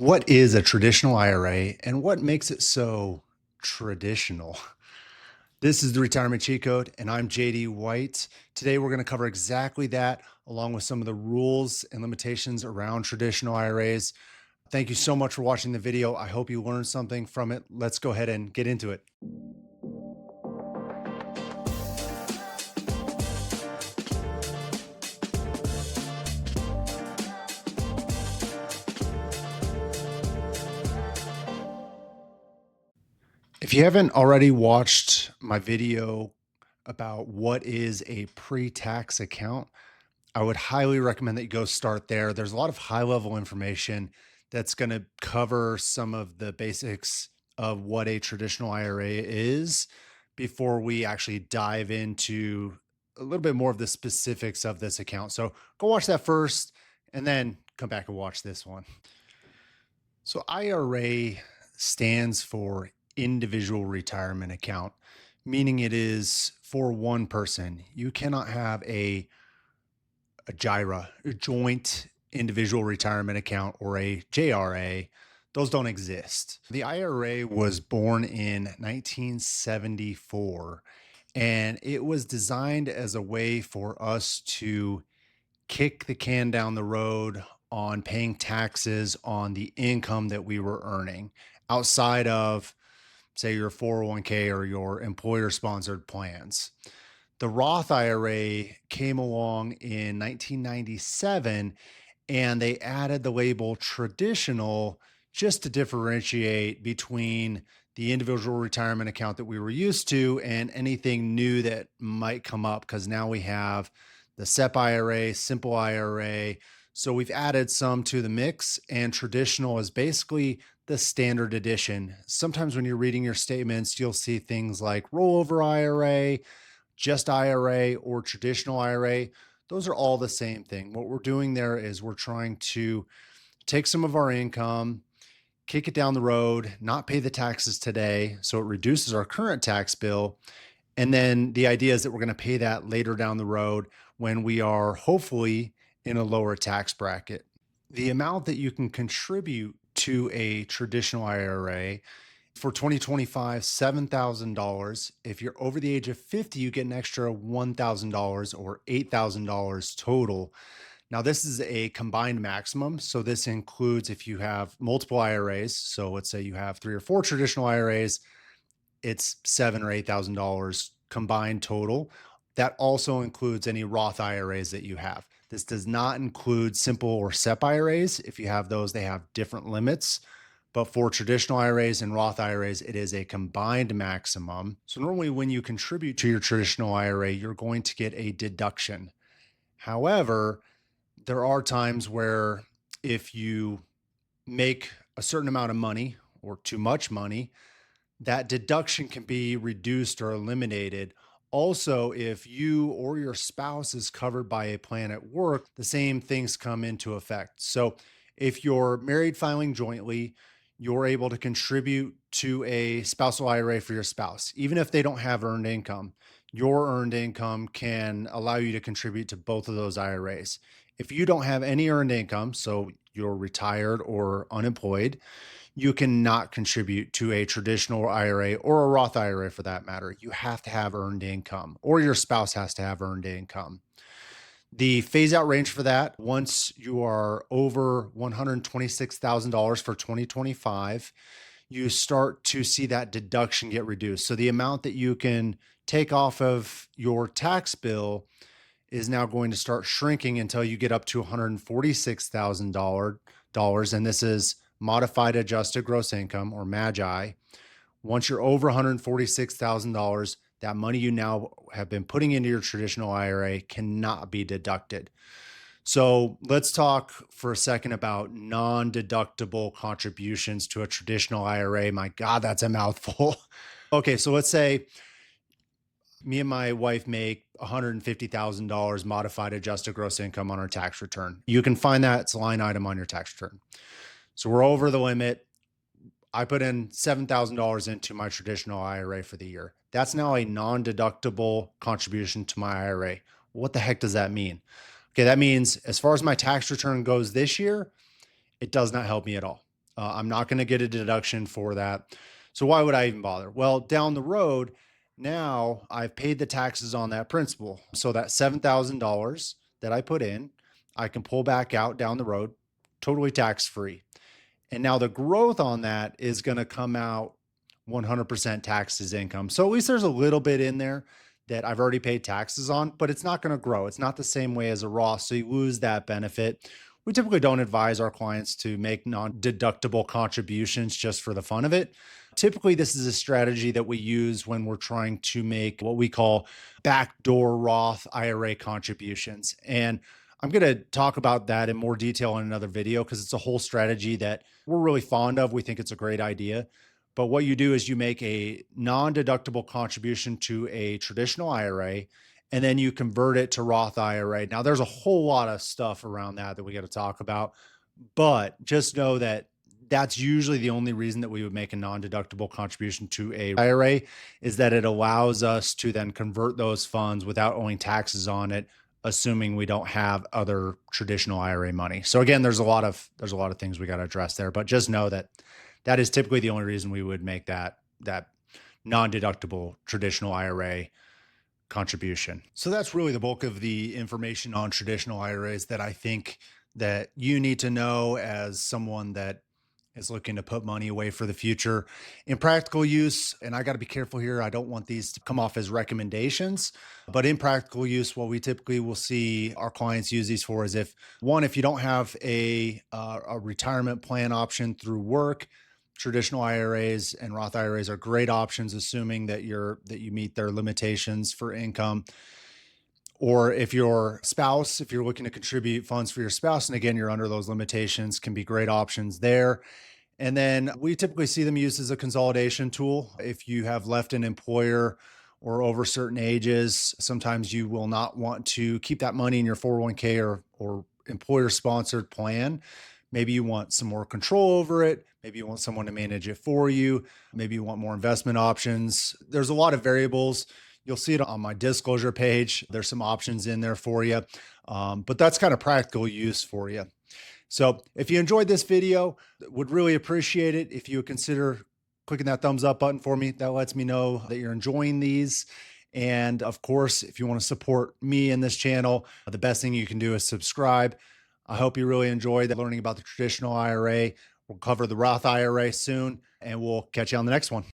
What is a traditional IRA and what makes it so traditional? This is the Retirement Cheat Code, and I'm JD White. Today, we're going to cover exactly that, along with some of the rules and limitations around traditional IRAs. Thank you so much for watching the video. I hope you learned something from it. Let's go ahead and get into it. If you haven't already watched my video about what is a pre-tax account, I would highly recommend that you go start there. There's a lot of high level information that's going to cover some of the basics of what a traditional IRA is before we actually dive into a little bit more of the specifics of this account. So go watch that first and then come back and watch this one. So IRA stands for individual retirement account, meaning it is for one person. You cannot have a JIRA, a joint individual retirement account, or a JRA. Those don't exist. The IRA was born in 1974, and it was designed as a way for us to kick the can down the road on paying taxes on the income that we were earning outside of, say, your 401k or your employer sponsored plans. The Roth IRA came along in 1997 and they added the label traditional just to differentiate between the individual retirement account that we were used to and anything new that might come up, because now we have the SEP IRA, simple IRA. So we've added some to the mix, and traditional is basically the standard edition. Sometimes when you're reading your statements, you'll see things like rollover IRA, just IRA, or traditional IRA. Those are all the same thing. What we're doing there is we're trying to take some of our income, kick it down the road, not pay the taxes today, so it reduces our current tax bill. And then the idea is that we're going to pay that later down the road when we are hopefully in a lower tax bracket. The amount that you can contribute to a traditional IRA for 2025, $7,000. If you're over the age of 50, you get an extra $1,000 or $8,000 total. Now, this is a combined maximum. So this includes if you have multiple IRAs. So let's say you have 3 or 4 traditional IRAs, it's $7,000 or $8,000 combined total. That also includes any Roth IRAs that you have. This does not include simple or SEP IRAs. If you have those, they have different limits. But for traditional IRAs and Roth IRAs, it is a combined maximum. So normally when you contribute to your traditional IRA, you're going to get a deduction. However, there are times where if you make a certain amount of money or too much money, that deduction can be reduced or eliminated. Also, if you or your spouse is covered by a plan at work, the same things come into effect. So, if you're married filing jointly, you're able to contribute to a spousal IRA for your spouse, even if they don't have earned income. Your earned income can allow you to contribute to both of those IRAs. If you don't have any earned income, so you're retired or unemployed, you cannot contribute to a traditional IRA or a Roth IRA for that matter. You have to have earned income, or your spouse has to have earned income. The phase out range for that, once you are over $126,000 for 2025, you start to see that deduction get reduced. So the amount that you can take off of your tax bill is now going to start shrinking until you get up to $146,000. And this is modified adjusted gross income, or MAGI. Once you're over $146,000, that money you now have been putting into your traditional IRA cannot be deducted. So let's talk for a second about non-deductible contributions to a traditional IRA. My God, that's a mouthful. Okay, so let's say me and my wife make $150,000 modified adjusted gross income on our tax return. You can find that, it's a line item on your tax return. So we're over the limit. I put in $7,000 into my traditional IRA for the year. That's now a non-deductible contribution to my IRA. What the heck does that mean? Okay, that means as far as my tax return goes this year, it does not help me at all. I'm not going to get a deduction for that. So why would I even bother? Well, down the road, now I've paid the taxes on that principal. So that $7,000 that I put in, I can pull back out down the road, totally tax free. And now the growth on that is going to come out 100% taxed as income. So at least there's a little bit in there that I've already paid taxes on, but it's not going to grow. It's not the same way as a Roth. So you lose that benefit. We typically don't advise our clients to make non deductible contributions just for the fun of it. Typically, this is a strategy that we use when we're trying to make what we call backdoor Roth IRA contributions. And I'm going to talk about that in more detail in another video because it's a whole strategy that we're really fond of. We think it's a great idea. But what you do is you make a non deductible contribution to a traditional IRA and then you convert it to Roth IRA. Now, there's a whole lot of stuff around that we got to talk about, but just know that that's usually the only reason that we would make a non-deductible contribution to a IRA is that it allows us to then convert those funds without owing taxes on it, assuming we don't have other traditional IRA money. So again, there's a lot of things we got to address there, but just know that that is typically the only reason we would make that non-deductible traditional IRA contribution. So that's really the bulk of the information on traditional IRAs that I think that you need to know as someone that is looking to put money away for the future in practical use. And I got to be careful here. I don't want these to come off as recommendations, but in practical use, what we typically will see our clients use these for is if you don't have a retirement plan option through work, traditional IRAs and Roth IRAs are great options, assuming that you meet their limitations for income. Or if if you're looking to contribute funds for your spouse, and again, you're under those limitations, can be great options there. And then we typically see them used as a consolidation tool. If you have left an employer or over certain ages, sometimes you will not want to keep that money in your 401k or employer sponsored plan. Maybe you want some more control over it. Maybe you want someone to manage it for you. Maybe you want more investment options. There's a lot of variables. You'll see it on my disclosure page. There's some options in there for you. But that's kind of practical use for you. So if you enjoyed this video, would really appreciate it if you would consider clicking that thumbs up button for me. That lets me know that you're enjoying these. And of course, if you want to support me in this channel, the best thing you can do is subscribe. I hope you really enjoyed learning about the traditional IRA. We'll cover the Roth IRA soon, and we'll catch you on the next one.